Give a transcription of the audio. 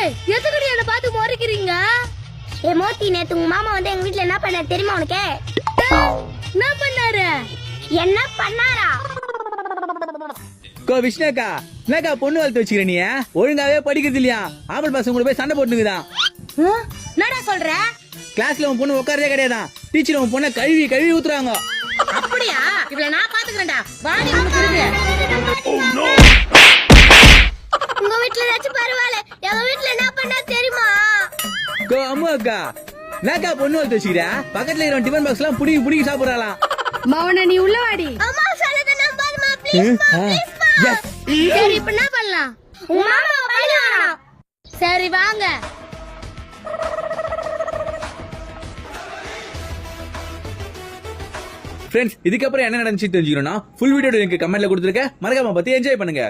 ஏய் எதுக்குடி என்ன பார்த்து முறைக்கிறீங்க? ஏ மோத்தி, நேத்து உங்க மாமா வந்து எங்க வீட்ல என்ன பண்ணாரு தெரியுமா உனக்கு? என்ன பண்ணாரு? என்ன பண்ணாரா? விஷ்ணாக்கா, என்னக்கா பொண்ணு வளர்த்து வச்சுக்கிற நீ? ஒழுங்காவே படிக்கிறது இல்லையா? ஆம்பளை பசங்க கூட போய் சண்டை போட்டுக்குதான். என்னடா சொல்ற? கிளாஸ்ல உன் பொண்ணு உட்காரதே கிடையாதான். டீச்சர் உன் பொண்ணை கழுவி கழுவி ஊத்துறாங்க. அப்படியா? இவள நான் பாத்துக்கிறேன்டா. வாடி வந்து. உங்க வீட்ல ஏதாச்சும் பரவாயில்ல, எங்க வீட்ல என்ன பண்ணா தெரியுமா? அம்மா அக்கா, என்னக்கா பொண்ணு வளர்த்து வச்சுக்கிற? பக்கத்துல இருக்கிற டிஃபன் பாக்ஸ் எல்லாம் புடிங்கி புடிங்கி சாப்பிடலாம். மவன நீ உள்ள வாடி. அம்மா சொல்லத நம்பாதமா, ப்ளீஸ் மா, ப்ளீஸ் மா. சரி இப்ப என்ன பண்ணலாம்? உங்க மாமா பையனா? சரி வாங்க. ஃப்ரெண்ட்ஸ், இதுக்கப்புறம் என்ன நடந்துச்சு தெரிஞ்சுக்கணும்னா ஃபுல் வீடியோ லிங்க் கமெண்ட்ல கொடுத்துருக்கேன். மறக்காம பார்த்து என்ஜாய் பண்ணுங்க.